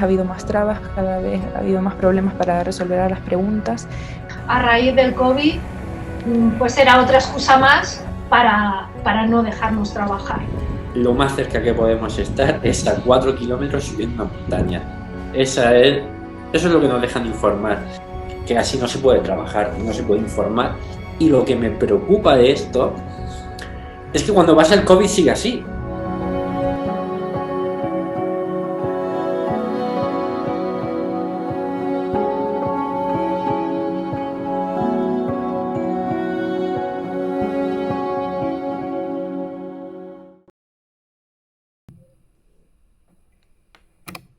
habido más trabas, cada vez ha habido más problemas para resolver las preguntas. A raíz del COVID, pues era otra excusa más para no dejarnos trabajar. Lo más cerca que podemos estar es a 4 kilómetros subiendo una montaña. Eso es lo que nos dejan informar, que así no se puede trabajar, no se puede informar. Y lo que me preocupa de esto es que cuando pasa el COVID sigue así.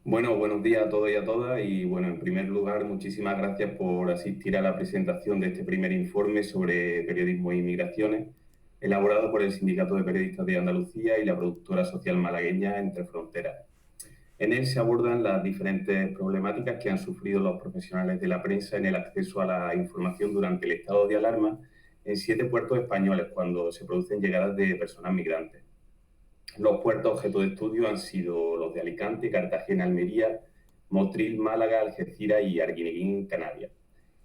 Bueno, buenos días a todos y a todas y bueno, en primer lugar, muchísimas gracias por asistir a la presentación de este primer informe sobre periodismo e inmigraciones, elaborado por el Sindicato de Periodistas de Andalucía y la productora social malagueña Entre Fronteras. En él se abordan las diferentes problemáticas que han sufrido los profesionales de la prensa en el acceso a la información durante el estado de alarma en 7 puertos españoles cuando se producen llegadas de personas migrantes. Los puertos objeto de estudio han sido los de Alicante, Cartagena, Almería, Motril, Málaga, Algeciras y Arguineguín, Canarias.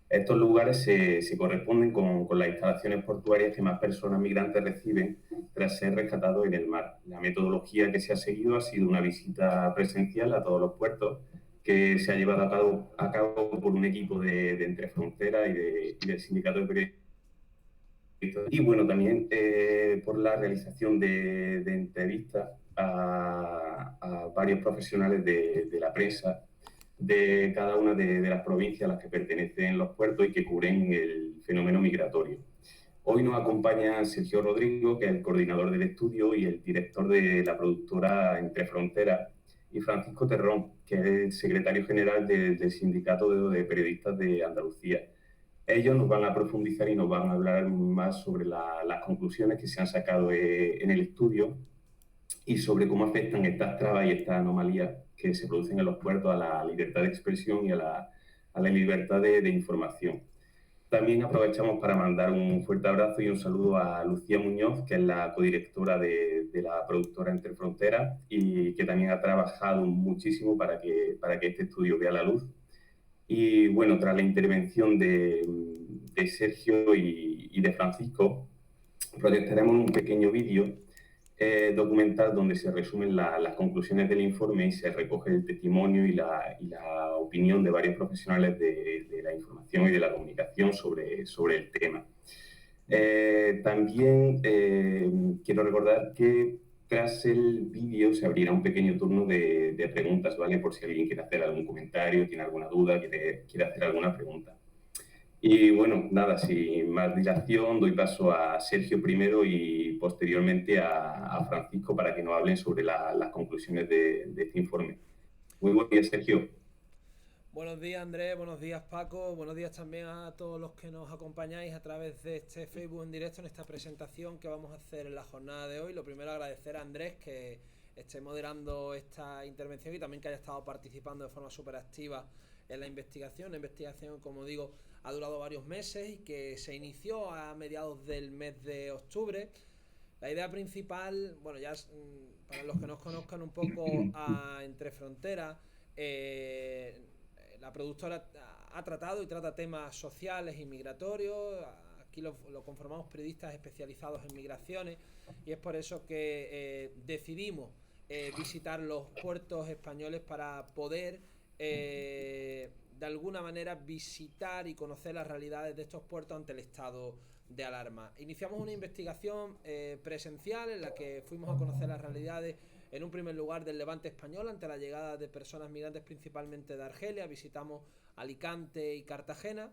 Estos lugares se corresponden con las instalaciones portuarias que más personas migrantes reciben tras ser rescatados en el mar. La metodología que se ha seguido ha sido una visita presencial a todos los puertos que se ha llevado a cabo por un equipo de Entre Fronteras y del Sindicato de Periodistas. Y bueno, también por la realización de entrevistas a varios profesionales de la prensa de cada una de las provincias a las que pertenecen los puertos y que cubren el fenómeno migratorio. Hoy nos acompaña Sergio Rodrigo, que es el coordinador del estudio y el director de la productora Entre Fronteras, y Francisco Terrón, que es el secretario general del Sindicato de Periodistas de Andalucía. Ellos nos van a profundizar y nos van a hablar más sobre las conclusiones que se han sacado en el estudio y sobre cómo afectan estas trabas y estas anomalías que se producen en los puertos a la libertad de expresión y a la libertad de información. También aprovechamos para mandar un fuerte abrazo y un saludo a Lucía Muñoz, que es la codirectora de la productora Entre Fronteras y que también ha trabajado muchísimo para que este estudio vea la luz. Y bueno, tras la intervención de Sergio y de Francisco, proyectaremos un pequeño vídeo documental donde se resumen las conclusiones del informe y se recoge el testimonio y la opinión de varios profesionales de la información y de la comunicación sobre el tema. También quiero recordar que tras el vídeo se abrirá un pequeño turno de preguntas, ¿vale? Por si alguien quiere hacer algún comentario, tiene alguna duda, quiere hacer alguna pregunta. Y bueno, nada, sin más dilación, doy paso a Sergio primero y posteriormente a Francisco para que nos hablen sobre las conclusiones de este informe. Muy buenos días, Sergio. Buenos días, Andrés, buenos días, Paco, buenos días también a todos los que nos acompañáis a través de este Facebook en directo en esta presentación que vamos a hacer en la jornada de hoy. Lo primero, agradecer a Andrés que esté moderando esta intervención y también que haya estado participando de forma súper activa en la investigación. La investigación, como digo, ha durado varios meses y que se inició a mediados del mes de octubre. La idea principal, bueno, ya para los que nos conozcan un poco a Entre Fronteras, la productora ha tratado y trata temas sociales y migratorios. Aquí lo conformamos periodistas especializados en migraciones y es por eso que decidimos visitar los puertos españoles para poder de alguna manera visitar y conocer las realidades de estos puertos ante el estado de alarma. Iniciamos una investigación presencial en la que fuimos a conocer las realidades en un primer lugar del Levante español ante la llegada de personas migrantes principalmente de Argelia. Visitamos Alicante y Cartagena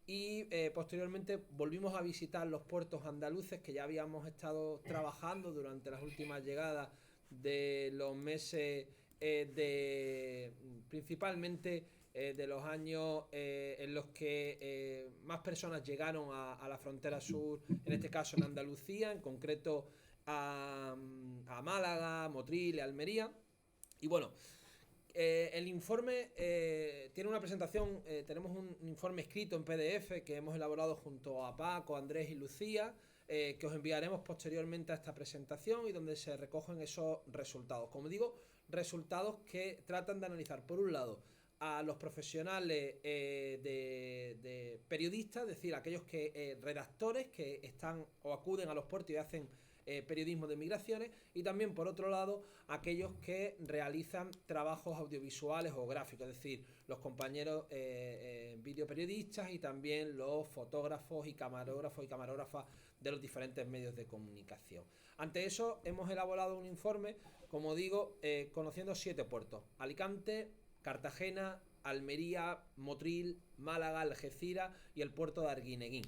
y posteriormente volvimos a visitar los puertos andaluces que ya habíamos estado trabajando durante las últimas llegadas de los meses principalmente de los años en los que más personas llegaron a la frontera sur, en este caso en Andalucía, en concreto a Málaga, Motril, Almería. Y bueno, el informe tiene una presentación, tenemos un informe escrito en PDF que hemos elaborado junto a Paco, Andrés y Lucía. que os enviaremos posteriormente a esta presentación y donde se recogen esos resultados. Como digo, resultados que tratan de analizar, por un lado, a los profesionales de periodistas, es decir, aquellos redactores que están o acuden a los puertos y hacen periodismo de migraciones, y también, por otro lado, aquellos que realizan trabajos audiovisuales o gráficos, es decir, los compañeros videoperiodistas y también los fotógrafos y camarógrafas de los diferentes medios de comunicación. Ante eso, hemos elaborado un informe, como digo, conociendo 7 puertos: Alicante, Cartagena, Almería, Motril, Málaga, Algeciras y el puerto de Arguineguín.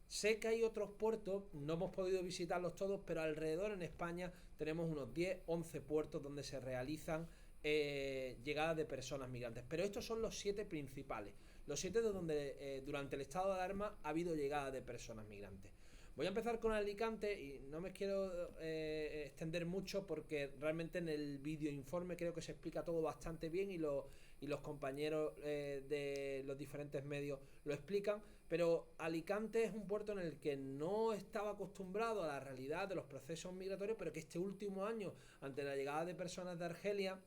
Sé que hay otros puertos, no hemos podido visitarlos todos, pero alrededor en España tenemos unos 10-11 puertos donde se realizan llegadas de personas migrantes. Pero estos son los 7 principales, los 7 de donde durante el estado de alarma ha habido llegada de personas migrantes. Voy a empezar con Alicante y no me quiero extender mucho porque realmente en el vídeo informe creo que se explica todo bastante bien y los compañeros de los diferentes medios lo explican, pero Alicante es un puerto en el que no estaba acostumbrado a la realidad de los procesos migratorios, pero que este último año, ante la llegada de personas de Argelia,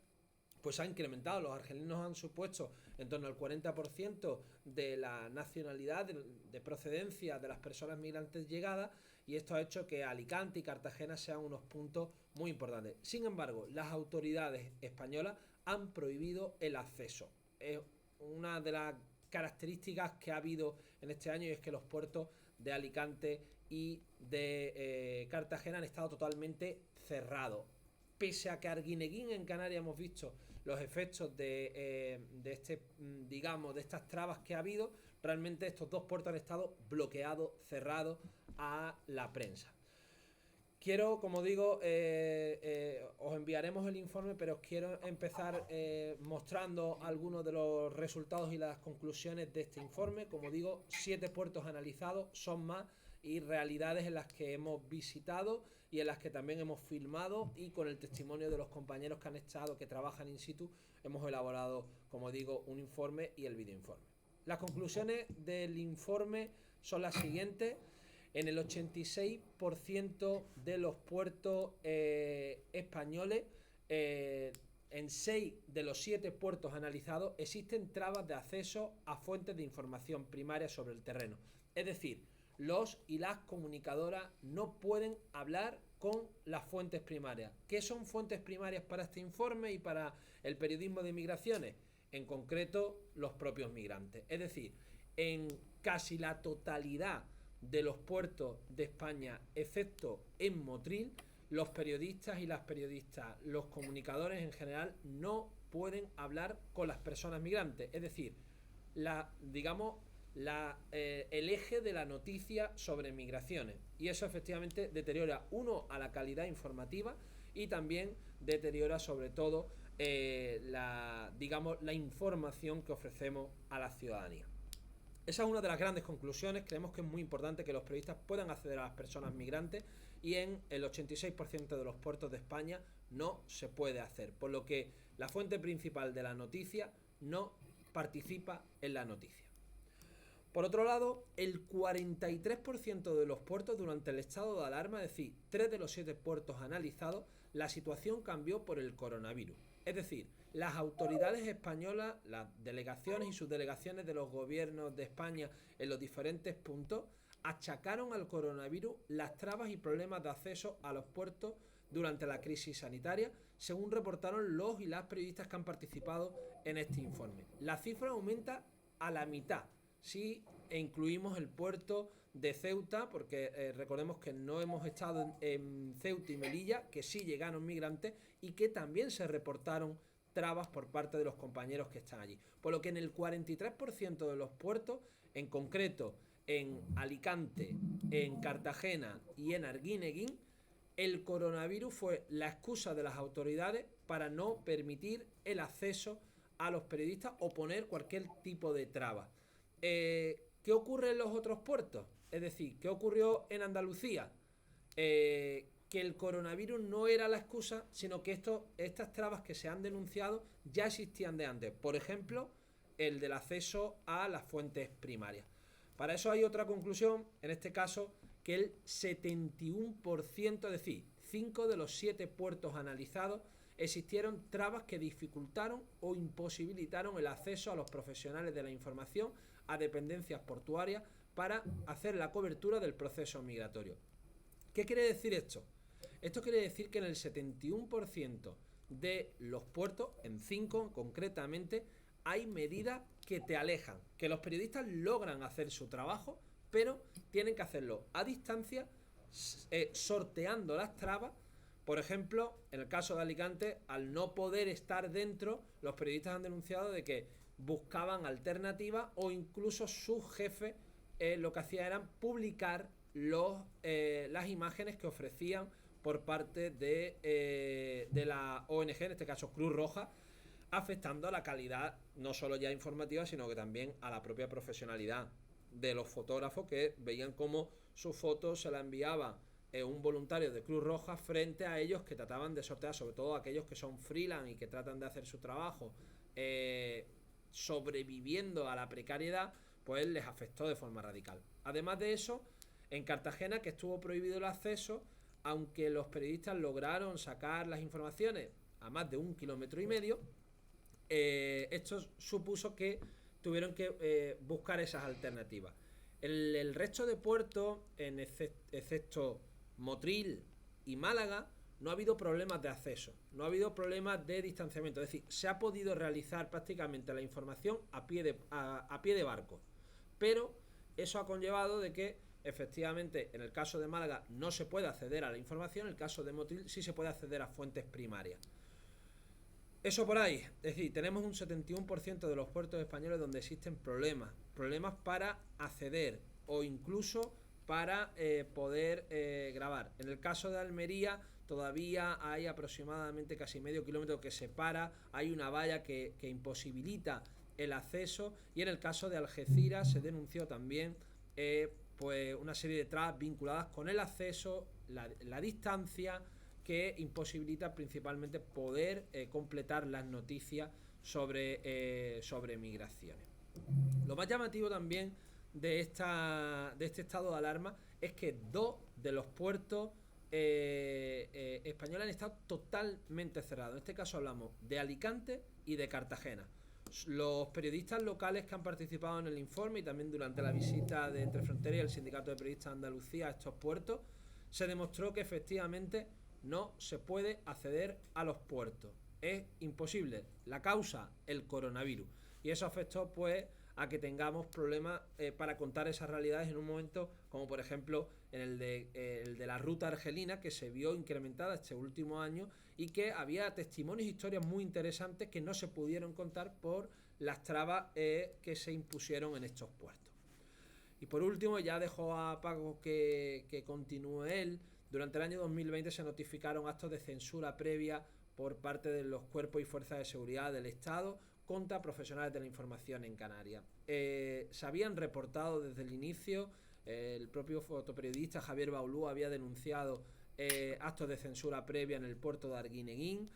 pues ha incrementado. Los argelinos han supuesto en torno al 40% de la nacionalidad, de procedencia de las personas migrantes llegadas, y esto ha hecho que Alicante y Cartagena sean unos puntos muy importantes. Sin embargo, las autoridades españolas han prohibido el acceso. Es una de las características que ha habido en este año, y es que los puertos de Alicante y de Cartagena han estado totalmente cerrados. Pese a que Arguineguín en Canarias hemos visto los efectos de estas trabas que ha habido, realmente estos 2 puertos han estado bloqueados, cerrados a la prensa. Quiero, como digo, os enviaremos el informe, pero os quiero empezar mostrando algunos de los resultados y las conclusiones de este informe. Como digo, 7 puertos analizados, son más, y realidades en las que hemos visitado y en las que también hemos filmado, y con el testimonio de los compañeros que han estado, que trabajan in situ, hemos elaborado, como digo, un informe y el videoinforme. Las conclusiones del informe son las siguientes. En el 86% de los puertos españoles, en 6 de los 7 puertos analizados, existen trabas de acceso a fuentes de información primaria sobre el terreno. Es decir, los y las comunicadoras no pueden hablar con las fuentes primarias. ¿Qué son fuentes primarias para este informe y para el periodismo de migraciones? En concreto, los propios migrantes. Es decir, en casi la totalidad de los puertos de España, excepto en Motril, los periodistas y las periodistas, los comunicadores en general, no pueden hablar con las personas migrantes. Es decir, el eje de la noticia sobre migraciones, y eso efectivamente deteriora, uno, a la calidad informativa, y también deteriora sobre todo la información que ofrecemos a la ciudadanía. Esa es una de las grandes conclusiones. Creemos que es muy importante que los periodistas puedan acceder a las personas migrantes, y en el 86% de los puertos de España no se puede hacer, por lo que la fuente principal de la noticia no participa en la noticia. Por otro lado, el 43% de los puertos durante el estado de alarma, es decir, 3 de los 7 puertos analizados, la situación cambió por el coronavirus. Es decir, las autoridades españolas, las delegaciones y subdelegaciones de los gobiernos de España en los diferentes puntos, achacaron al coronavirus las trabas y problemas de acceso a los puertos durante la crisis sanitaria, según reportaron los y las periodistas que han participado en este informe. La cifra aumenta a la mitad si incluimos el puerto de Ceuta, porque recordemos que no hemos estado en Ceuta y Melilla, que sí llegaron migrantes y que también se reportaron trabas por parte de los compañeros que están allí. Por lo que en el 43% de los puertos, en concreto en Alicante, en Cartagena y en Arguineguín, el coronavirus fue la excusa de las autoridades para no permitir el acceso a los periodistas o poner cualquier tipo de traba. ¿Qué ocurre en los otros puertos? Es decir, ¿qué ocurrió en Andalucía? Que el coronavirus no era la excusa, sino que estas trabas que se han denunciado ya existían de antes. Por ejemplo, el del acceso a las fuentes primarias. Para eso hay otra conclusión, en este caso, que el 71%, es decir, 5 de los 7 puertos analizados, existieron trabas que dificultaron o imposibilitaron el acceso a los profesionales de la información a dependencias portuarias para hacer la cobertura del proceso migratorio. ¿Qué quiere decir esto? Esto quiere decir que en el 71% de los puertos, en 5 concretamente, hay medidas que te alejan, que los periodistas logran hacer su trabajo, pero tienen que hacerlo a distancia, sorteando las trabas. Por ejemplo, en el caso de Alicante, al no poder estar dentro, los periodistas han denunciado de que buscaban alternativas o incluso sus jefes lo que hacían era publicar las imágenes que ofrecían por parte de la ONG, en este caso Cruz Roja, afectando a la calidad no solo ya informativa, sino que también a la propia profesionalidad de los fotógrafos, que veían cómo su foto se la enviaba un voluntario de Cruz Roja frente a ellos que trataban de sortear, sobre todo aquellos que son freelance y que tratan de hacer su trabajo sobreviviendo a la precariedad, pues les afectó de forma radical. Además de eso, en Cartagena, que estuvo prohibido el acceso, aunque los periodistas lograron sacar las informaciones a más de 1,5 kilómetros, esto supuso que tuvieron que buscar esas alternativas. El resto de puertos, excepto Motril y Málaga, no ha habido problemas de acceso, no ha habido problemas de distanciamiento, es decir, se ha podido realizar prácticamente la información a pie de barco, pero eso ha conllevado de que efectivamente en el caso de Málaga no se puede acceder a la información, en el caso de Motril sí se puede acceder a fuentes primarias. Eso por ahí, es decir, tenemos un 71% de los puertos españoles donde existen problemas para acceder o incluso para poder grabar. En el caso de Almería todavía hay aproximadamente casi medio kilómetro que separa, hay una valla que imposibilita el acceso, y en el caso de Algeciras se denunció también pues una serie de trabas vinculadas con el acceso, la distancia, que imposibilita principalmente poder completar las noticias sobre migraciones. Lo más llamativo también de este estado de alarma es que 2 de los puertos españoles han estado totalmente cerrados. En este caso hablamos de Alicante y de Cartagena. Los periodistas locales que han participado en el informe y también durante la visita de Entre Fronteras y el Sindicato de Periodistas de Andalucía a estos puertos, se demostró que efectivamente no se puede acceder a los puertos. Es imposible. La causa, el coronavirus. Y eso afectó pues a que tengamos problemas para contar esas realidades en un momento como por ejemplo en el de la ruta argelina, que se vio incrementada este último año y que había testimonios e historias muy interesantes que no se pudieron contar por las trabas que se impusieron en estos puertos. Y por último, ya dejo a Paco que continúe él. Durante el año 2020 se notificaron actos de censura previa por parte de los cuerpos y fuerzas de seguridad del Estado contra profesionales de la información en Canarias. Se habían reportado desde el inicio, el propio fotoperiodista Javier Baulú había denunciado actos de censura previa en el puerto de Arguineguín.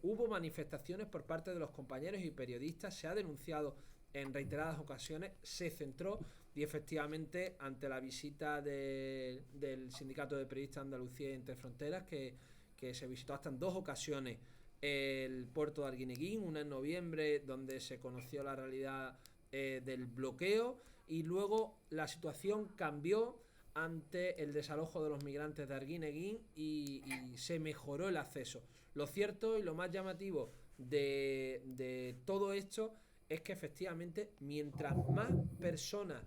Hubo manifestaciones por parte de los compañeros y periodistas, se ha denunciado en reiteradas ocasiones, se centró y efectivamente ante la visita del Sindicato de Periodistas de Andalucía y Entre Fronteras, que se visitó hasta en 2 ocasiones el puerto de Arguineguín, una en noviembre donde se conoció la realidad del bloqueo, y luego la situación cambió ante el desalojo de los migrantes de Arguineguín y se mejoró el acceso. Lo cierto y lo más llamativo de todo esto es que efectivamente mientras más personas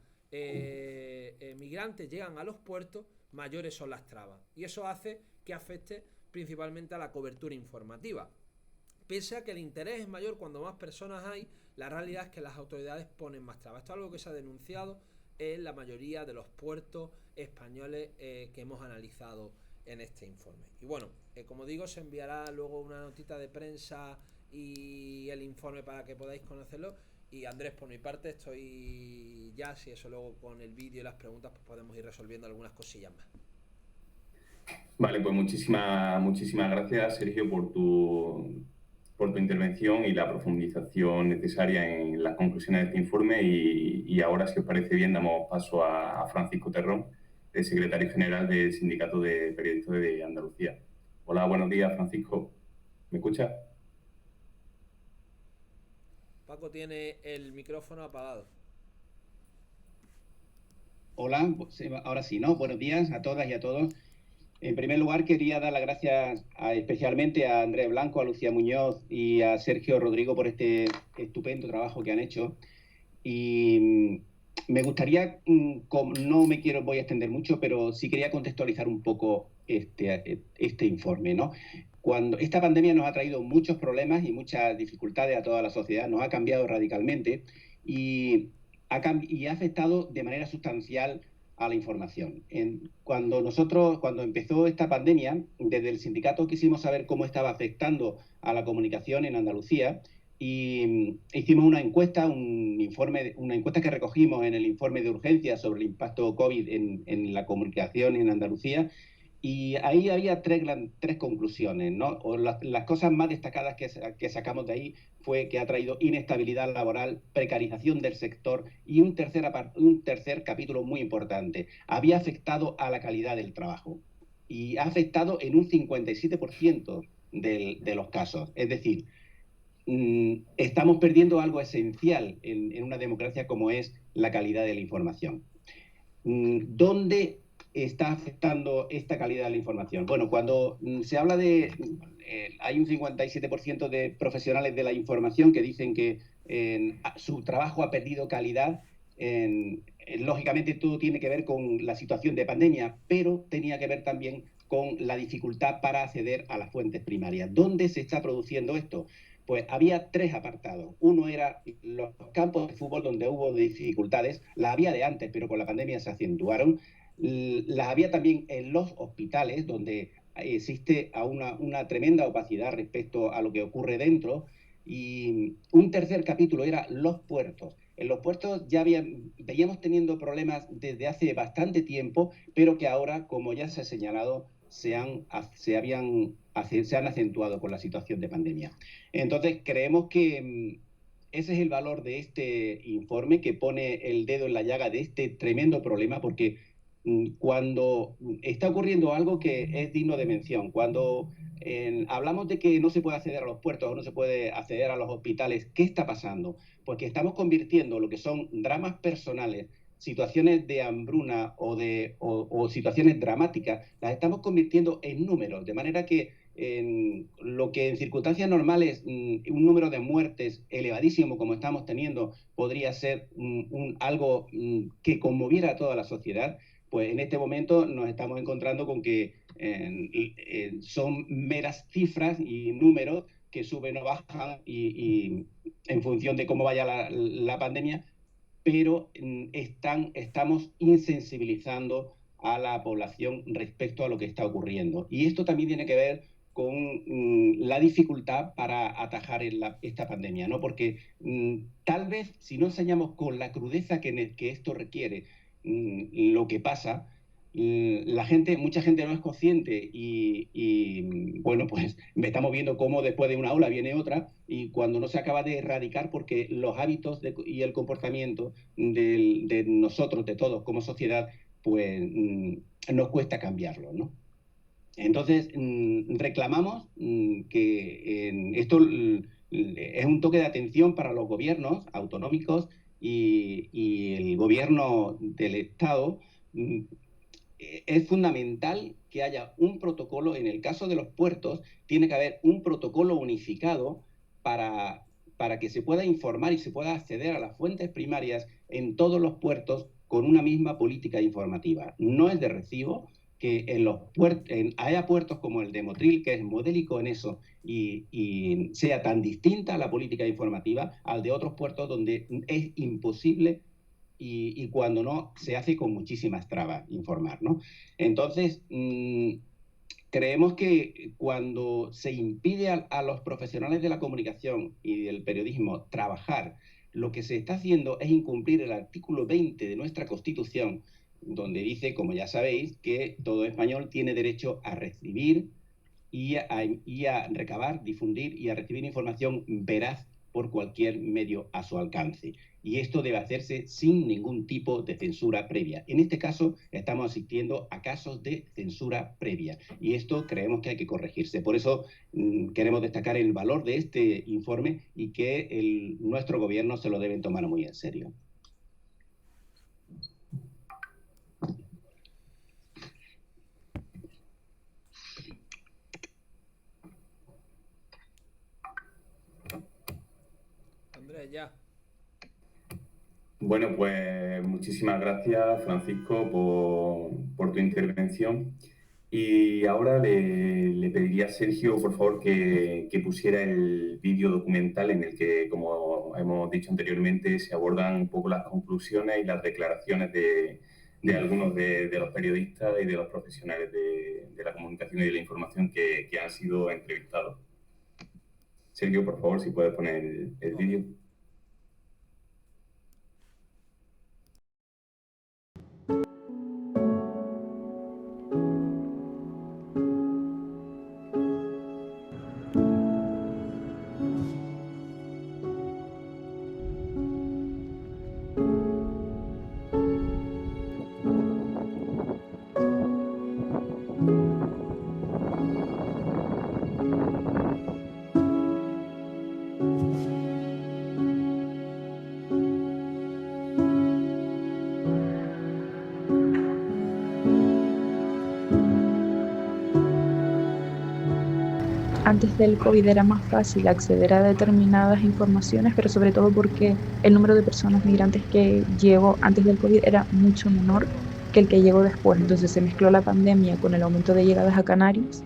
migrantes llegan a los puertos, mayores son las trabas, y eso hace que afecte principalmente a la cobertura informativa. Pese a que el interés es mayor cuando más personas hay, la realidad es que las autoridades ponen más trabas. Esto es algo que se ha denunciado en la mayoría de los puertos españoles que hemos analizado en este informe. Y bueno, como digo, se enviará luego una notita de prensa y el informe para que podáis conocerlo. Y Andrés, por mi parte estoy ya, si eso luego con el vídeo y las preguntas pues podemos ir resolviendo algunas cosillas más. Vale, pues muchísimas gracias, Sergio, por tu intervención y la profundización necesaria en las conclusiones de este informe. Y ahora, si os parece bien, damos paso a Francisco Terrón, el secretario general del Sindicato de Periodistas de Andalucía. Hola, buenos días, Francisco. ¿Me escucha? Paco tiene el micrófono apagado. Hola, ahora sí, ¿no? Buenos días a todas y a todos. En primer lugar, quería dar las gracias especialmente a Andrés Blanco, a Lucía Muñoz y a Sergio Rodrigo por este estupendo trabajo que han hecho. Y me gustaría, no me voy a extender mucho, pero sí quería contextualizar un poco este informe, ¿no? Cuando esta pandemia nos ha traído muchos problemas y muchas dificultades a toda la sociedad, nos ha cambiado radicalmente y ha afectado de manera sustancial a la información. Cuando empezó esta pandemia, desde el sindicato quisimos saber cómo estaba afectando a la comunicación en Andalucía y hicimos una encuesta que recogimos en el informe de urgencia sobre el impacto COVID en la comunicación en Andalucía. Y ahí había tres conclusiones, ¿no? Las cosas más destacadas que sacamos de ahí fue que ha traído inestabilidad laboral, precarización del sector y un tercer capítulo muy importante. Había afectado a la calidad del trabajo y ha afectado en un 57% de los casos. Es decir, estamos perdiendo algo esencial en una democracia como es la calidad de la información. ¿Dónde está afectando esta calidad de la información? Bueno, cuando se habla hay un 57% de profesionales de la información que dicen que su trabajo ha perdido calidad. Lógicamente todo tiene que ver con la situación de pandemia, pero tenía que ver también con la dificultad para acceder a las fuentes primarias. ¿Dónde se está produciendo esto? Pues había tres apartados. Uno era los campos de fútbol donde hubo dificultades, las había de antes, pero con la pandemia se acentuaron. Las había también en los hospitales, donde existe una tremenda opacidad respecto a lo que ocurre dentro. Y un tercer capítulo era los puertos. En los puertos ya veíamos teniendo problemas desde hace bastante tiempo, pero que ahora, como ya se ha señalado, se han acentuado con la situación de pandemia. Entonces, creemos que ese es el valor de este informe, que pone el dedo en la llaga de este tremendo problema, porque cuando está ocurriendo algo que es digno de mención, cuando hablamos de que no se puede acceder a los puertos o no se puede acceder a los hospitales, ¿qué está pasando? Porque estamos convirtiendo lo que son dramas personales, situaciones de hambruna o situaciones dramáticas, las estamos convirtiendo en números, de manera que lo que en circunstancias normales un número de muertes elevadísimo como estamos teniendo podría ser algo que conmoviera a toda la sociedad, pues en este momento nos estamos encontrando con que son meras cifras y números que suben o bajan y en función de cómo vaya la pandemia, pero estamos insensibilizando a la población respecto a lo que está ocurriendo. Y esto también tiene que ver con la dificultad para atajar esta pandemia, ¿no? Porque tal vez si no enseñamos con la crudeza que esto requiere lo que pasa, mucha gente no es consciente y bueno, pues estamos viendo cómo después de una ola viene otra, y cuando no se acaba de erradicar, porque los hábitos y el comportamiento de nosotros, de todos como sociedad, pues nos cuesta cambiarlo, ¿no? Entonces, reclamamos que esto es un toque de atención para los gobiernos autonómicos y el gobierno del Estado. Es fundamental que haya un protocolo. En el caso de los puertos, tiene que haber un protocolo unificado para que se pueda informar y se pueda acceder a las fuentes primarias en todos los puertos con una misma política informativa. No es de recibo que haya puertos como el de Motril, que es modélico en eso, y sea tan distinta la política informativa al de otros puertos donde es imposible y cuando no, se hace con muchísimas trabas informar, ¿no? Entonces, creemos que cuando se impide a los profesionales de la comunicación y del periodismo trabajar, lo que se está haciendo es incumplir el artículo 20 de nuestra Constitución, donde dice, como ya sabéis, que todo español tiene derecho a recibir y a recabar, difundir y a recibir información veraz por cualquier medio a su alcance. Y esto debe hacerse sin ningún tipo de censura previa. En este caso, estamos asistiendo a casos de censura previa. Y esto creemos que hay que corregirse. Por eso queremos destacar el valor de este informe y que nuestro gobierno se lo deben tomar muy en serio. Andrés, ya. Bueno, pues muchísimas gracias, Francisco, por tu intervención. Y ahora le pediría a Sergio, por favor, que pusiera el vídeo documental en el que, como hemos dicho anteriormente, se abordan un poco las conclusiones y las declaraciones de algunos de los periodistas y de los profesionales de la comunicación y de la información que han sido entrevistados. Sergio, por favor, si puedes poner el vídeo. Antes del COVID era más fácil acceder a determinadas informaciones, pero sobre todo porque el número de personas migrantes que llegó antes del COVID era mucho menor que el que llegó después. Entonces se mezcló la pandemia con el aumento de llegadas a Canarias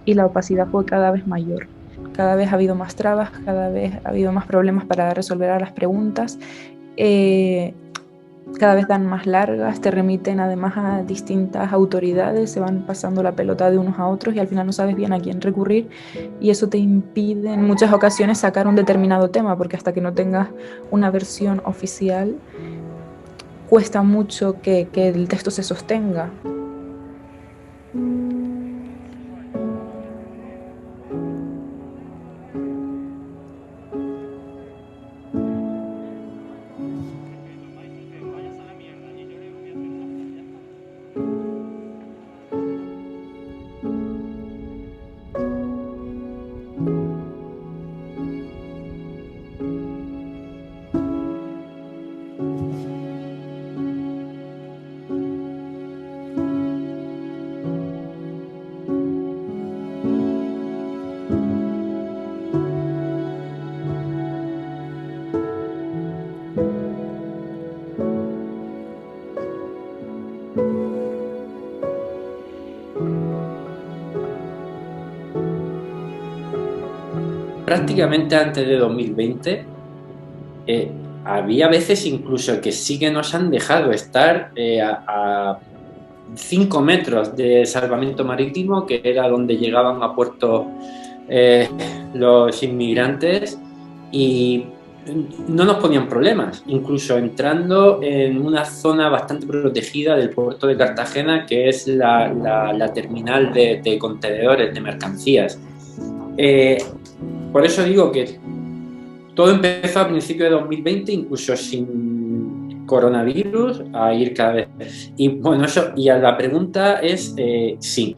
y la opacidad fue cada vez mayor. Cada vez ha habido más trabas, cada vez ha habido más problemas para resolver a las preguntas. Cada vez dan más largas, te remiten además a distintas autoridades, se van pasando la pelota de unos a otros y al final no sabes bien a quién recurrir y eso te impide en muchas ocasiones sacar un determinado tema, porque hasta que no tengas una versión oficial cuesta mucho que el texto se sostenga. Prácticamente antes de 2020 había veces incluso que sí que nos han dejado estar a 5 metros de salvamento marítimo, que era donde llegaban a puerto los inmigrantes, y no nos ponían problemas, incluso entrando en una zona bastante protegida del puerto de Cartagena, que es la terminal de contenedores de mercancías. Por eso digo que todo empezó a principios de 2020, incluso sin coronavirus, a ir cada vez. Y bueno, eso, y a la pregunta es sí.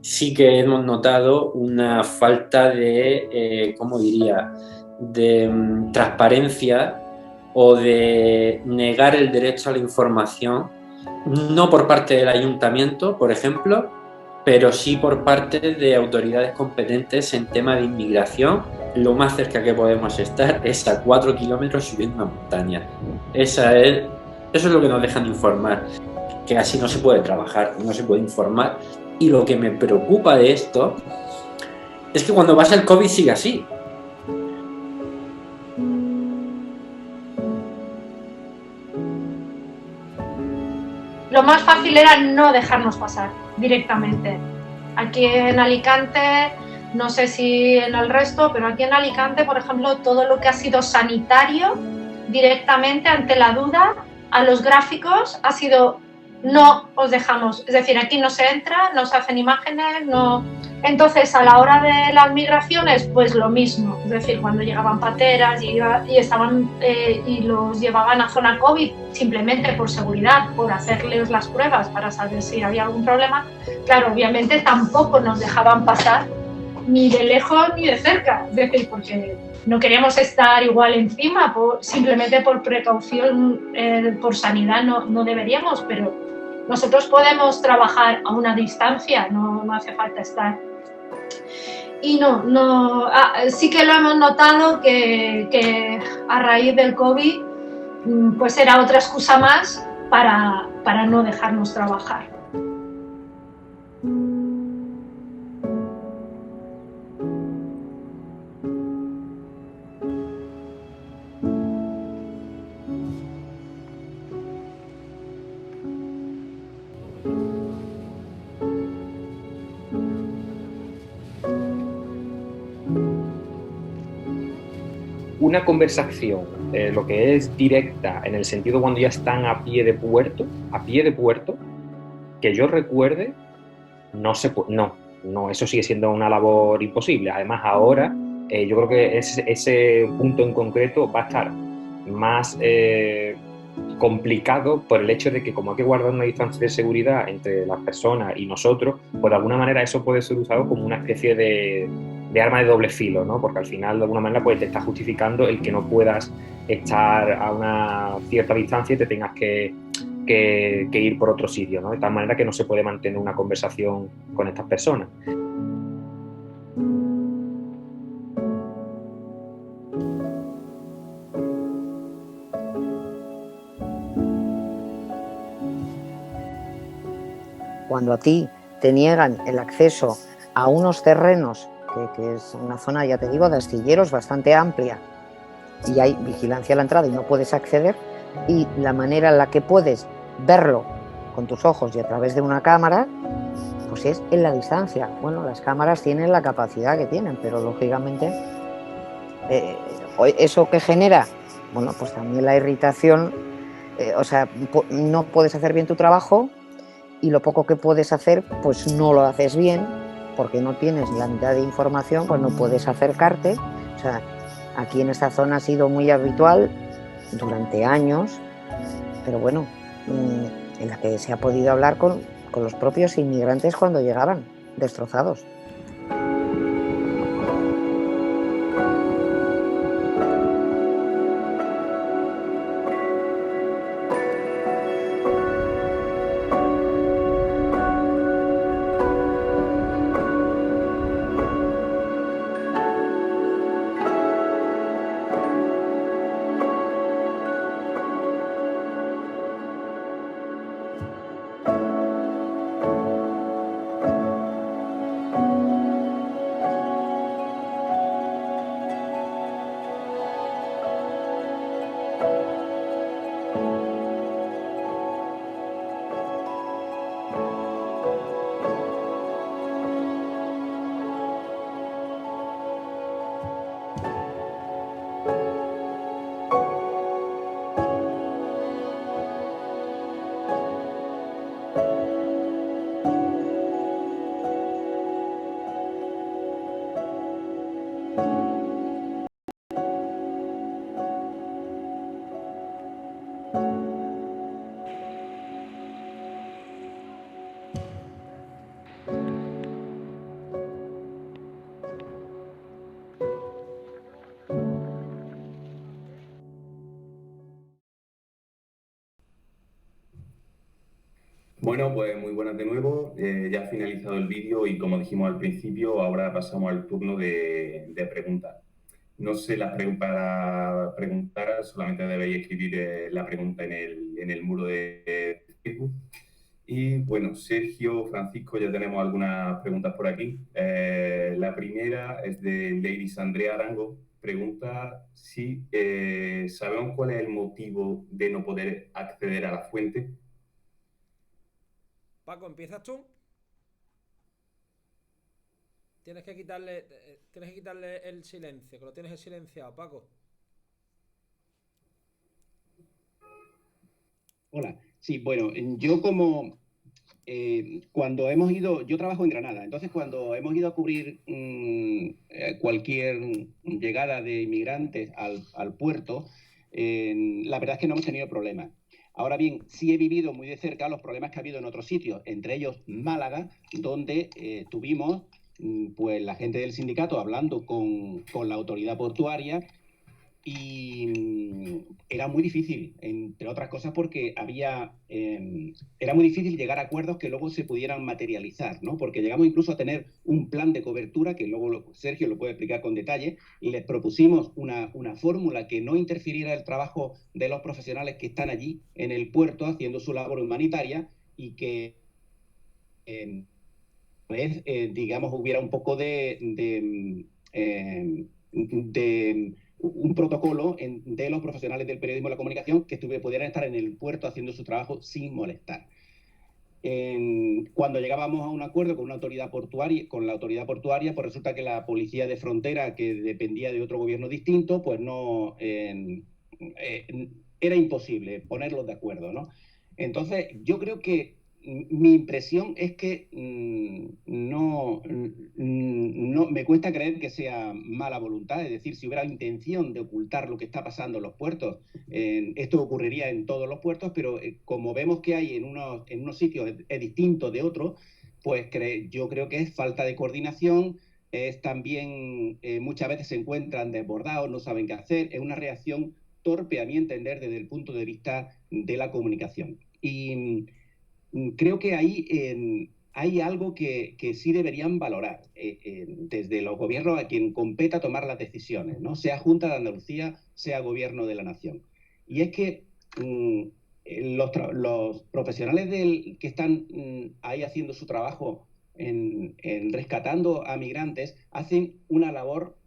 Sí que hemos notado una falta de, ¿cómo diría?, de transparencia o de negar el derecho a la información, no por parte del ayuntamiento, por ejemplo, pero sí por parte de autoridades competentes en tema de inmigración. Lo más cerca que podemos estar es a 4 kilómetros subiendo una montaña. Eso es lo que nos dejan informar, que así no se puede trabajar, no se puede informar. Y lo que me preocupa de esto es que cuando pasa el COVID sigue así. Lo más fácil era no dejarnos pasar directamente. Aquí en Alicante, no sé si en el resto, pero aquí en Alicante, por ejemplo, todo lo que ha sido sanitario, directamente ante la duda, a los gráficos ha sido no os dejamos, es decir, aquí no se entra, no se hacen imágenes, no. Entonces, a la hora de las migraciones, pues lo mismo, es decir, cuando llegaban pateras y los llevaban a zona COVID simplemente por seguridad, por hacerles las pruebas para saber si había algún problema, claro, obviamente tampoco nos dejaban pasar ni de lejos ni de cerca, es decir, porque no queríamos estar igual encima, simplemente por precaución, por sanidad no deberíamos, pero nosotros podemos trabajar a una distancia, no hace falta estar. Y sí que lo hemos notado que a raíz del COVID pues era otra excusa más para no dejarnos trabajar. Una conversación, lo que es directa, en el sentido cuando ya están a pie de puerto, que yo recuerde, no, eso sigue siendo una labor imposible. Además, ahora yo creo que ese punto en concreto va a estar más complicado por el hecho de que, como hay que guardar una distancia de seguridad entre las personas y nosotros, pues de alguna manera eso puede ser usado como una especie de arma de doble filo, ¿no? Porque al final, de alguna manera, pues te está justificando el que no puedas estar a una cierta distancia y te tengas que ir por otro sitio, ¿no? De tal manera que no se puede mantener una conversación con estas personas. Cuando a ti te niegan el acceso a unos terrenos, que es una zona, ya te digo, de astilleros bastante amplia, y hay vigilancia a la entrada y no puedes acceder, y la manera en la que puedes verlo con tus ojos y a través de una cámara, pues es en la distancia. Bueno, las cámaras tienen la capacidad que tienen, pero lógicamente eso que genera, bueno, pues también la irritación, o sea, no puedes hacer bien tu trabajo y lo poco que puedes hacer, pues no lo haces bien porque no tienes la mitad de información, pues no puedes acercarte. O sea, aquí en esta zona ha sido muy habitual durante años, pero bueno, en la que se ha podido hablar con los propios inmigrantes cuando llegaban, destrozados. Bueno, pues muy buenas de nuevo. Ya ha finalizado el vídeo y como dijimos al principio, ahora pasamos al turno de preguntas. No sé, para preguntar solamente debéis escribir la pregunta en el muro de Facebook. Y bueno, Sergio, Francisco, ya tenemos algunas preguntas por aquí. La primera es de Ladies Andrea Arango. Pregunta si sabemos cuál es el motivo de no poder acceder a la fuente. Paco, ¿empiezas tú? Tienes que quitarle el silencio, que lo tienes silenciado, Paco. Hola. Sí, bueno, yo como cuando hemos ido, yo trabajo en Granada, entonces cuando hemos ido a cubrir cualquier llegada de inmigrantes al puerto, la verdad es que no hemos tenido problemas. Ahora bien, sí he vivido muy de cerca los problemas que ha habido en otros sitios, entre ellos Málaga, donde tuvimos pues la gente del sindicato hablando con la autoridad portuaria y era muy difícil, entre otras cosas porque era muy difícil llegar a acuerdos que luego se pudieran materializar, ¿no? Porque llegamos incluso a tener un plan de cobertura, que luego Sergio lo puede explicar con detalle, y les propusimos una fórmula que no interfiriera el trabajo de los profesionales que están allí en el puerto haciendo su labor humanitaria y que digamos, hubiera un poco de un protocolo de los profesionales del periodismo y la comunicación que pudieran estar en el puerto haciendo su trabajo sin molestar. Cuando llegábamos a un acuerdo con la autoridad portuaria, pues resulta que la policía de frontera, que dependía de otro gobierno distinto, pues no era imposible ponerlos de acuerdo, ¿no? Entonces, yo creo que mi impresión es que no me cuesta creer que sea mala voluntad, es decir, si hubiera intención de ocultar lo que está pasando en los puertos, esto ocurriría en todos los puertos, pero como vemos que hay en unos sitios es distinto de otros, pues yo creo que es falta de coordinación, es también muchas veces se encuentran desbordados, no saben qué hacer, es una reacción torpe a mi entender desde el punto de vista de la comunicación. Y creo que ahí hay algo que sí deberían valorar desde los gobiernos a quien competa tomar las decisiones, ¿no? Sea Junta de Andalucía, sea Gobierno de la Nación. Y es que los profesionales que están ahí haciendo su trabajo en rescatando a migrantes hacen una labor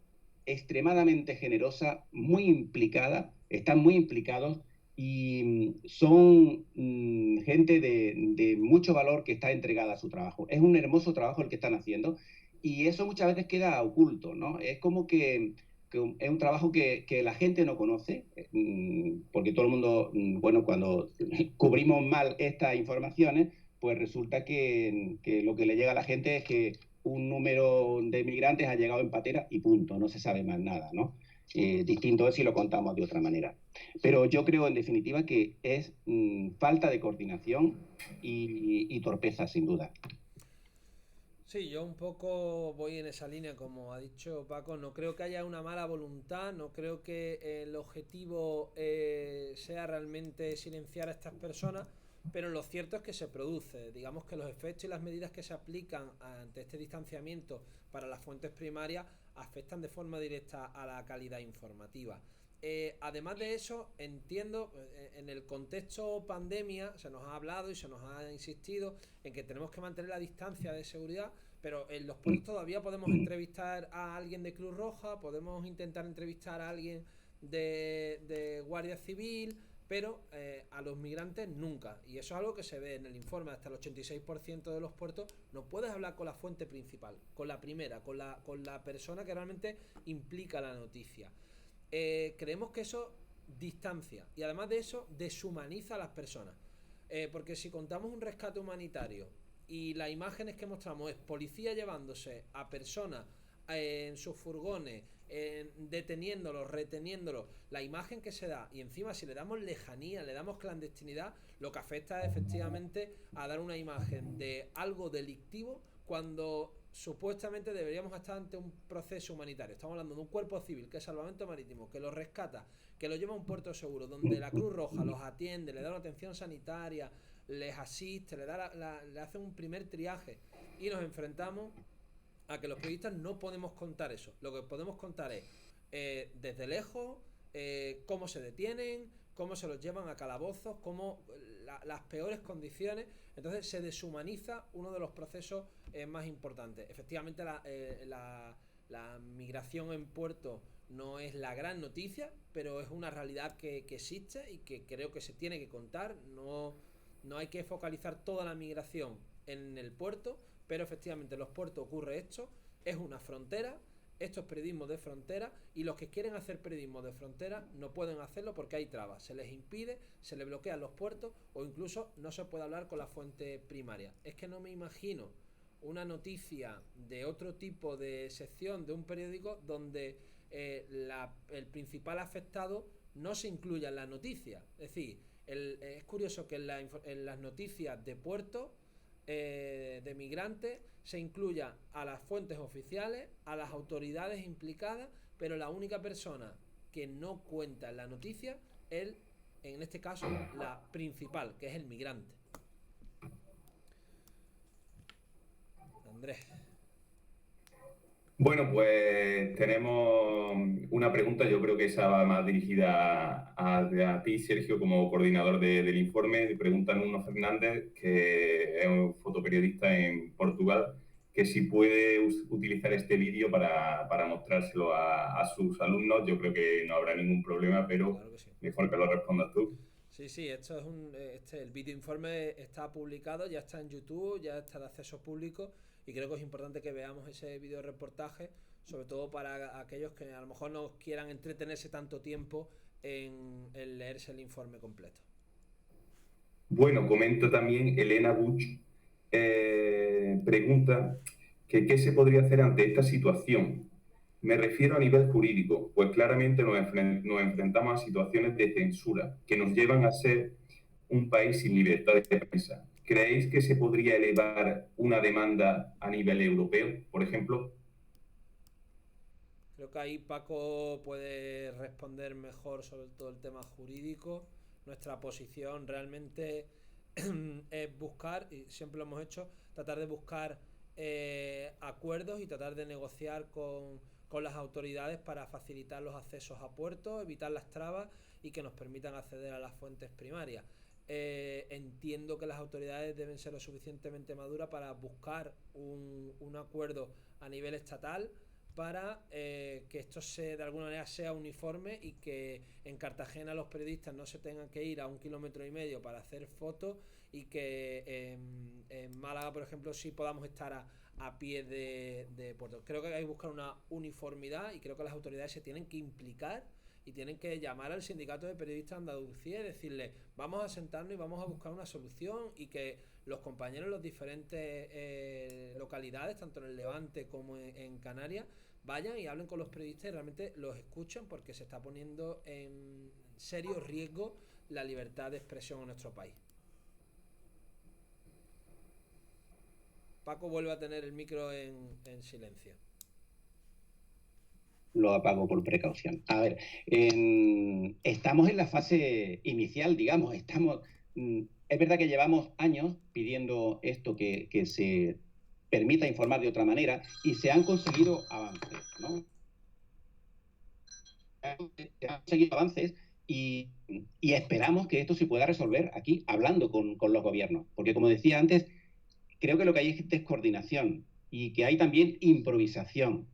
extremadamente generosa, muy implicada, están muy implicados y son gente de mucho valor que está entregada a su trabajo. Es un hermoso trabajo el que están haciendo y eso muchas veces queda oculto, ¿no? Es como que es un trabajo que la gente no conoce, porque todo el mundo, bueno, cuando cubrimos mal estas informaciones, pues resulta que lo que le llega a la gente es que un número de migrantes ha llegado en patera y punto, no se sabe más nada, ¿no? Distinto es si lo contamos de otra manera. Pero yo creo, en definitiva, que es falta de coordinación y torpeza, sin duda. Sí, yo un poco voy en esa línea, como ha dicho Paco. No creo que haya una mala voluntad, no creo que el objetivo sea realmente silenciar a estas personas, pero lo cierto es que se produce. Digamos que los efectos y las medidas que se aplican ante este distanciamiento para las fuentes primarias afectan de forma directa a la calidad informativa. Además de eso, entiendo, en el contexto pandemia se nos ha hablado y se nos ha insistido en que tenemos que mantener la distancia de seguridad, pero en los puertos todavía podemos entrevistar a alguien de Cruz Roja, podemos intentar entrevistar a alguien de Guardia Civil, pero a los migrantes nunca. Y eso es algo que se ve en el informe. Hasta el 86% de los puertos no puedes hablar con la fuente principal, con la primera, con la persona que realmente implica la noticia. Creemos que eso distancia y además de eso deshumaniza a las personas, porque si contamos un rescate humanitario y las imágenes que mostramos es policía llevándose a personas en sus furgones, deteniéndolos, reteniéndolos, la imagen que se da, y encima si le damos lejanía, le damos clandestinidad, lo que afecta es efectivamente a dar una imagen de algo delictivo cuando supuestamente deberíamos estar ante un proceso humanitario. Estamos hablando de un cuerpo civil que es salvamento marítimo, que los rescata, que los lleva a un puerto seguro, donde la Cruz Roja los atiende, le da una atención sanitaria, les asiste, le hace un primer triaje, y nos enfrentamos a que los periodistas no podemos contar eso. Lo que podemos contar es desde lejos cómo se detienen, cómo se los llevan a calabozos, cómo las peores condiciones. Entonces se deshumaniza uno de los procesos más importantes. Efectivamente la migración en puerto no es la gran noticia, pero es una realidad que existe y que creo que se tiene que contar. No hay que focalizar toda la migración en el puerto, pero efectivamente en los puertos ocurre esto. Es una frontera, Esto es periodismo de frontera y los que quieren hacer periodismo de frontera no pueden hacerlo porque hay trabas, se les impide, se les bloquean los puertos o incluso no se puede hablar con la fuente primaria. Es que no me imagino una noticia de otro tipo de sección de un periódico donde el principal afectado no se incluya en la noticia. Es decir, es curioso que en las noticias de puertos de migrantes se incluya a las fuentes oficiales, a las autoridades implicadas, pero la única persona que no cuenta en la noticia es, en este caso, la principal, que es el migrante. Andrés. Bueno, pues tenemos una pregunta, yo creo que esa va más dirigida a ti, Sergio, como coordinador del informe. Pregunta Nuno Fernández, que es un fotoperiodista en Portugal, que si puede utilizar este vídeo para mostrárselo a sus alumnos. Yo creo que no habrá ningún problema, pero claro que sí. Mejor que lo respondas tú. Sí, esto es el vídeo informe está publicado, ya está en YouTube, ya está de acceso público. Y creo que es importante que veamos ese video reportaje, sobre todo para aquellos que a lo mejor no quieran entretenerse tanto tiempo en leerse el informe completo. Bueno, comento también Elena Buch, pregunta que qué se podría hacer ante esta situación. Me refiero a nivel jurídico, pues claramente nos enfrentamos a situaciones de censura que nos llevan a ser un país sin libertad de prensa. ¿Creéis que se podría elevar una demanda a nivel europeo, por ejemplo? Creo que ahí Paco puede responder mejor sobre todo el tema jurídico. Nuestra posición realmente es buscar, y siempre lo hemos hecho, tratar de buscar acuerdos y tratar de negociar con las autoridades para facilitar los accesos a puertos, evitar las trabas y que nos permitan acceder a las fuentes primarias. Entiendo que las autoridades deben ser lo suficientemente maduras para buscar un acuerdo a nivel estatal para que esto de alguna manera sea uniforme y que en Cartagena los periodistas no se tengan que ir a 1,5 kilómetros para hacer fotos y que en Málaga, por ejemplo, sí podamos estar a pie de puerto. Creo que hay que buscar una uniformidad y creo que las autoridades se tienen que implicar y tienen que llamar al sindicato de periodistas de Andalucía y decirle vamos a sentarnos y vamos a buscar una solución y que los compañeros en las diferentes localidades, tanto en el Levante como en Canarias, vayan y hablen con los periodistas y realmente los escuchen porque se está poniendo en serio riesgo la libertad de expresión en nuestro país. Paco vuelve a tener el micro en silencio. Lo apago por precaución. A ver, estamos en la fase inicial, digamos, es verdad que llevamos años pidiendo esto, que se permita informar de otra manera, y se han conseguido avances, ¿no? Se han conseguido avances y esperamos que esto se pueda resolver aquí, hablando con los gobiernos, porque como decía antes, creo que lo que hay es descoordinación y que hay también improvisación.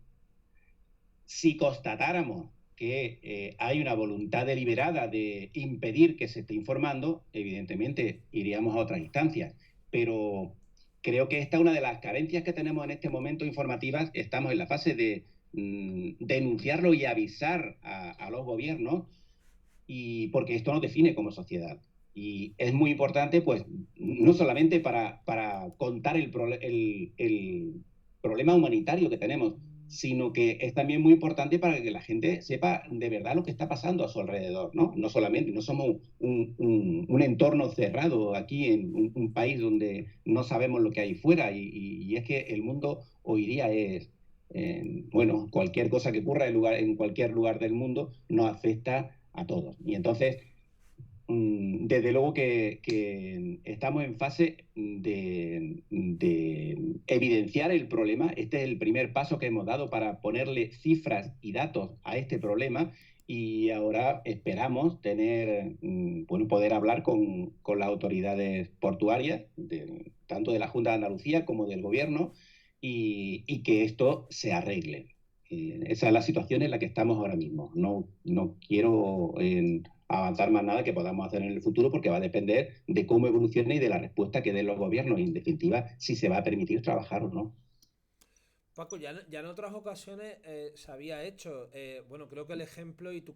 Si constatáramos que hay una voluntad deliberada de impedir que se esté informando, evidentemente iríamos a otras instancias. Pero creo que esta es una de las carencias que tenemos en este momento informativas. Estamos en la fase de denunciarlo y avisar a los gobiernos, y porque esto nos define como sociedad. Y es muy importante, pues, no solamente para contar el problema humanitario que tenemos, sino que es también muy importante para que la gente sepa de verdad lo que está pasando a su alrededor, ¿no? No solamente, no somos un entorno cerrado aquí en un país donde no sabemos lo que hay fuera, y es que el mundo hoy día es, bueno, cualquier cosa que ocurra en cualquier lugar del mundo nos afecta a todos. Y entonces, desde luego que estamos en fase de evidenciar el problema. Este es el primer paso que hemos dado para ponerle cifras y datos a este problema, y ahora esperamos poder hablar con las autoridades portuarias, tanto de la Junta de Andalucía como del Gobierno, y que esto se arregle. Esa es la situación en la que estamos ahora mismo. No quiero avanzar más nada que podamos hacer en el futuro, porque va a depender de cómo evolucione y de la respuesta que den los gobiernos, y en definitiva si se va a permitir trabajar o no. Paco, ya en otras ocasiones se había hecho, bueno, creo que el ejemplo, y tú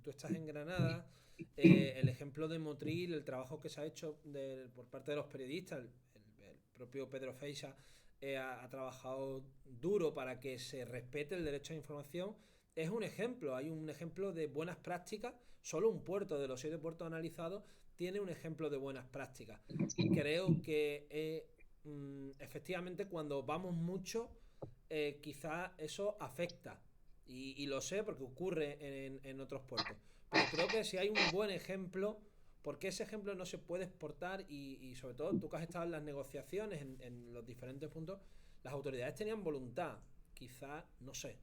estás en Granada, el ejemplo de Motril, el trabajo que se ha hecho por parte de los periodistas, el propio Pedro Feixa ha trabajado duro para que se respete el derecho a información, es un ejemplo, hay un ejemplo de buenas prácticas, solo un puerto de los 7 puertos analizados tiene un ejemplo de buenas prácticas. Creo que efectivamente cuando vamos mucho, quizás eso afecta. Y lo sé porque ocurre en otros puertos. Pero creo que si hay un buen ejemplo, porque ese ejemplo no se puede exportar y sobre todo tú que has estado en las negociaciones en los diferentes puntos, las autoridades tenían voluntad. Quizás, no sé.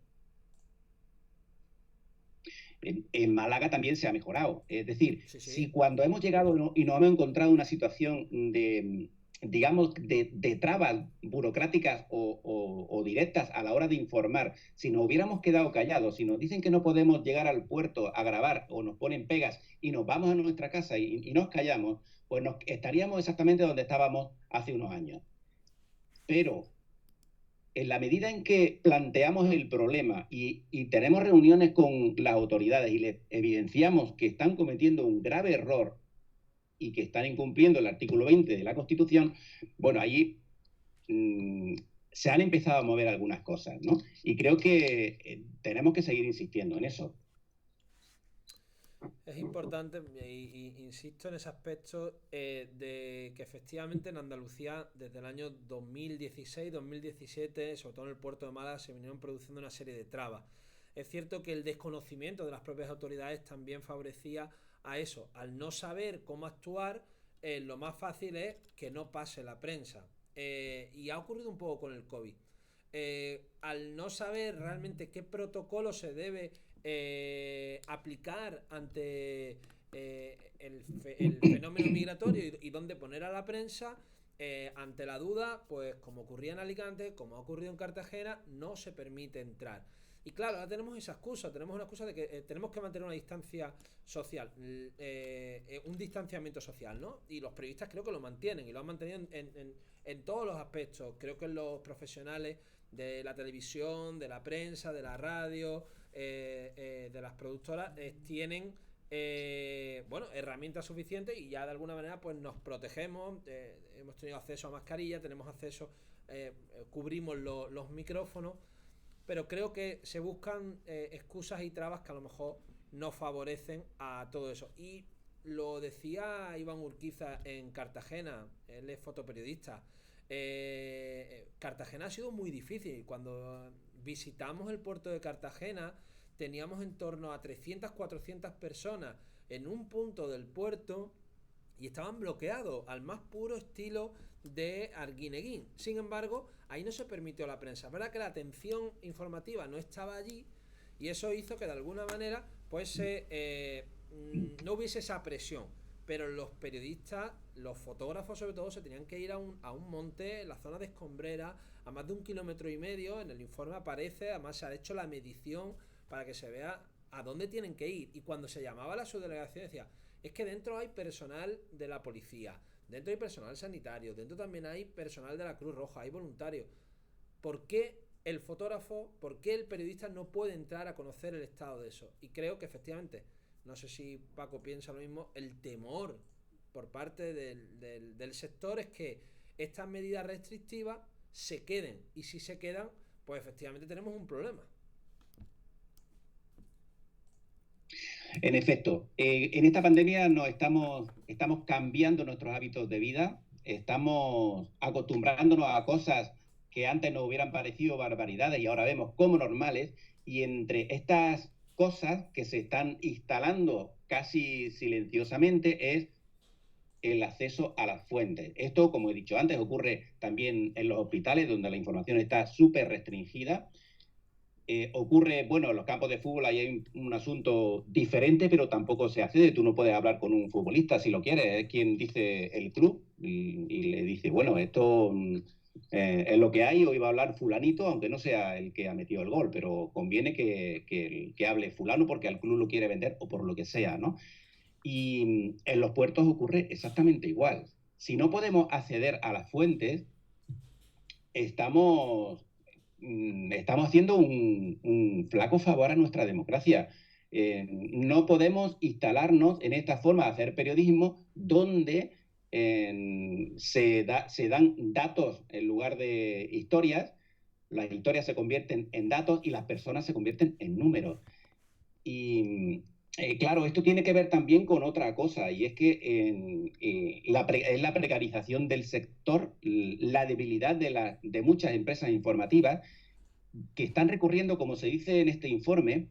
En Málaga también se ha mejorado. Es decir, Sí, sí. si cuando hemos llegado y nos hemos encontrado una situación de, digamos, de trabas burocráticas o directas a la hora de informar, si nos hubiéramos quedado callados, si nos dicen que no podemos llegar al puerto a grabar o nos ponen pegas y nos vamos a nuestra casa y nos callamos, pues estaríamos exactamente donde estábamos hace unos años. Pero en la medida en que planteamos el problema y tenemos reuniones con las autoridades y les evidenciamos que están cometiendo un grave error y que están incumpliendo el artículo 20 de la Constitución, bueno, allí se han empezado a mover algunas cosas, ¿no? Y creo que tenemos que seguir insistiendo en eso. Es importante, y insisto en ese aspecto, de que efectivamente en Andalucía desde el año 2016-2017, sobre todo en el puerto de Málaga, se vinieron produciendo una serie de trabas. Es cierto que el desconocimiento de las propias autoridades también favorecía a eso. Al no saber cómo actuar, lo más fácil es que no pase la prensa. Y ha ocurrido un poco con el COVID. Al no saber realmente qué protocolo se debe aplicar ante el fenómeno migratorio y dónde poner a la prensa, ante la duda, pues como ocurría en Alicante, como ha ocurrido en Cartagena, no se permite entrar. Y claro, ahora tenemos esa excusa, tenemos una excusa de que tenemos que mantener una distancia social, un distanciamiento social, ¿no? Y los periodistas creo que lo mantienen y lo han mantenido en todos los aspectos. Creo que los profesionales de la televisión, de la prensa, de la radio, de las productoras, tienen herramientas suficientes y ya de alguna manera pues nos protegemos, hemos tenido acceso a mascarilla, tenemos acceso, cubrimos los micrófonos, pero creo que se buscan excusas y trabas que a lo mejor no favorecen a todo eso. Y lo decía Iván Urquiza en Cartagena, él es fotoperiodista. Cartagena ha sido muy difícil. Cuando visitamos el puerto de Cartagena teníamos en torno a 300-400 personas en un punto del puerto y estaban bloqueados al más puro estilo de Arguineguín. Sin embargo, ahí no se permitió la prensa. Es verdad que la atención informativa no estaba allí y eso hizo que de alguna manera pues no hubiese esa presión. Pero los periodistas, los fotógrafos sobre todo, se tenían que ir a un monte, en la zona de Escombrera, a más de 1,5 kilómetros. En el informe aparece, además se ha hecho la medición para que se vea a dónde tienen que ir. Y cuando se llamaba a la subdelegación decía, es que dentro hay personal de la policía, dentro hay personal sanitario, dentro también hay personal de la Cruz Roja, hay voluntarios. ¿Por qué el fotógrafo, por qué el periodista no puede entrar a conocer el estado de eso? Y creo que efectivamente, no sé si Paco piensa lo mismo, el temor por parte del sector es que estas medidas restrictivas se queden. Y si se quedan, pues efectivamente tenemos un problema. En efecto, en esta pandemia estamos cambiando nuestros hábitos de vida, estamos acostumbrándonos a cosas que antes nos hubieran parecido barbaridades y ahora vemos como normales, y entre estas cosas que se están instalando casi silenciosamente es el acceso a las fuentes. Esto, como he dicho antes, ocurre también en los hospitales donde la información está súper restringida. Ocurre, bueno, en los campos de fútbol ahí hay un asunto diferente, pero tampoco se accede. Tú no puedes hablar con un futbolista si lo quieres, es quien dice el club y le dice, bueno, esto es lo que hay, hoy va a hablar fulanito, aunque no sea el que ha metido el gol, pero conviene que hable fulano porque al club lo quiere vender o por lo que sea, ¿no? Y en los puertos ocurre exactamente igual. Si no podemos acceder a las fuentes, estamos estamos haciendo un flaco favor a nuestra democracia. No podemos instalarnos en esta forma de hacer periodismo donde se dan datos en lugar de historias, las historias se convierten en datos y las personas se convierten en números. Y claro, esto tiene que ver también con otra cosa, y es que es la precarización del sector, la debilidad de muchas empresas informativas que están recurriendo, como se dice en este informe,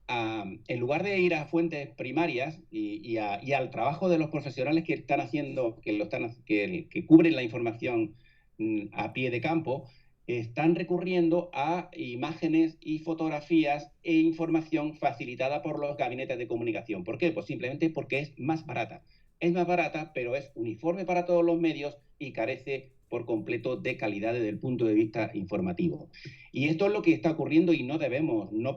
en lugar de ir a fuentes primarias y al trabajo de los profesionales que están haciendo, que cubren la información a pie de campo, están recurriendo a imágenes y fotografías e información facilitada por los gabinetes de comunicación. ¿Por qué? Pues simplemente porque es más barata. Es más barata, pero es uniforme para todos los medios y carece por completo de calidad desde el punto de vista informativo. Y esto es lo que está ocurriendo y no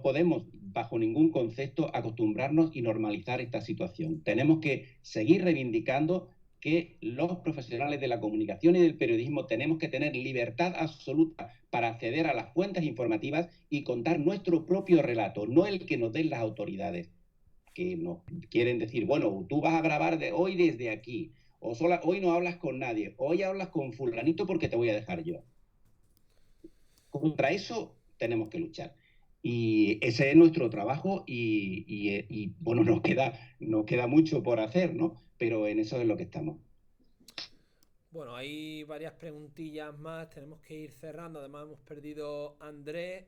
podemos, bajo ningún concepto, acostumbrarnos y normalizar esta situación. Tenemos que seguir reivindicando que los profesionales de la comunicación y del periodismo tenemos que tener libertad absoluta para acceder a las fuentes informativas y contar nuestro propio relato, no el que nos den las autoridades, que nos quieren decir, bueno, tú vas a grabar hoy desde aquí, o hoy no hablas con nadie, hoy hablas con fulanito porque te voy a dejar yo. Contra eso tenemos que luchar. Y ese es nuestro trabajo y bueno, nos queda mucho por hacer, ¿no? Pero en eso es lo que estamos. Bueno, hay varias preguntillas más, tenemos que ir cerrando, además hemos perdido a Andrés.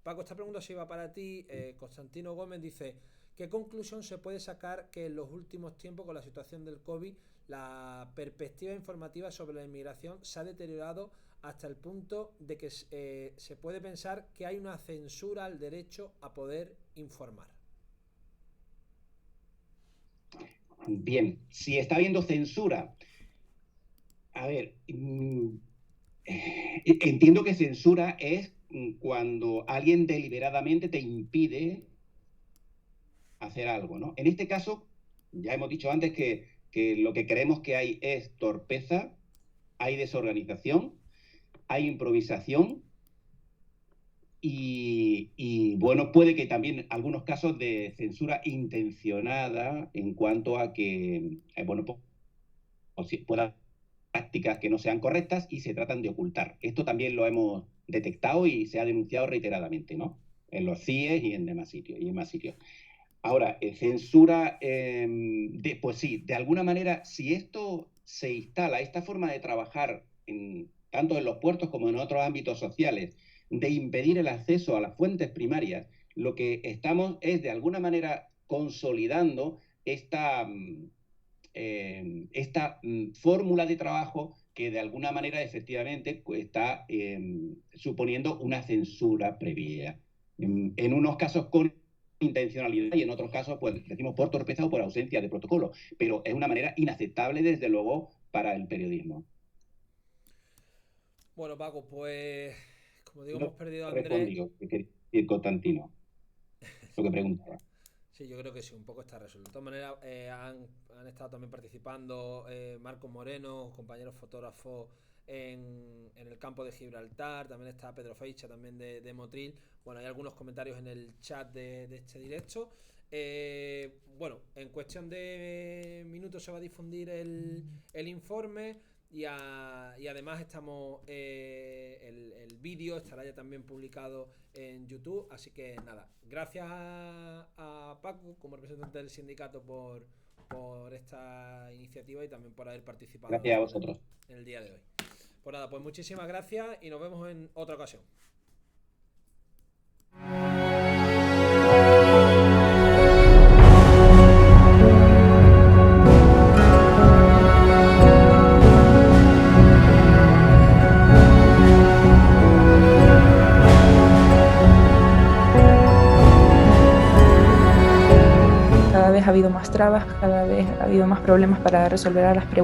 Paco, esta pregunta se iba para ti. Constantino Gómez dice, ¿qué conclusión se puede sacar que en los últimos tiempos con la situación del COVID la perspectiva informativa sobre la inmigración se ha deteriorado hasta el punto de que se puede pensar que hay una censura al derecho a poder informar? Bien, si está habiendo censura, a ver, entiendo que censura es cuando alguien deliberadamente te impide hacer algo, ¿no? En este caso, ya hemos dicho antes que lo que creemos que hay es torpeza, hay desorganización, hay improvisación y bueno, puede que también algunos casos de censura intencionada en cuanto a que, bueno, pues, puedan prácticas que no sean correctas y se tratan de ocultar. Esto también lo hemos detectado y se ha denunciado reiteradamente, ¿no? En los CIEs y en más sitios. Ahora, censura, pues sí, de alguna manera, si esto se instala, esta forma de trabajar tanto en los puertos como en otros ámbitos sociales, de impedir el acceso a las fuentes primarias, lo que estamos es de alguna manera consolidando esta fórmula de trabajo que de alguna manera efectivamente está suponiendo una censura previa. En unos casos con intencionalidad y en otros casos, pues decimos por torpeza o por ausencia de protocolo, pero es una manera inaceptable desde luego para el periodismo. Bueno, Paco, pues como digo, hemos perdido a Andrés. Y Constantino, lo que preguntaba. Sí, yo creo que sí, un poco está resuelto. De todas maneras, han estado también participando Marcos Moreno, compañeros fotógrafos en el campo de Gibraltar, también está Pedro Feixa, también de Motril. Bueno, hay algunos comentarios en el chat de este directo. Bueno, en cuestión de minutos se va a difundir el informe y además estamos el vídeo estará ya también publicado en YouTube, así que nada, gracias a Paco como representante del sindicato por esta iniciativa y también por haber participado. Gracias a vosotros en el día de hoy. Pues nada, pues muchísimas gracias y nos vemos en otra ocasión. Cada vez ha habido más trabas, cada vez ha habido más problemas para resolver a las preguntas.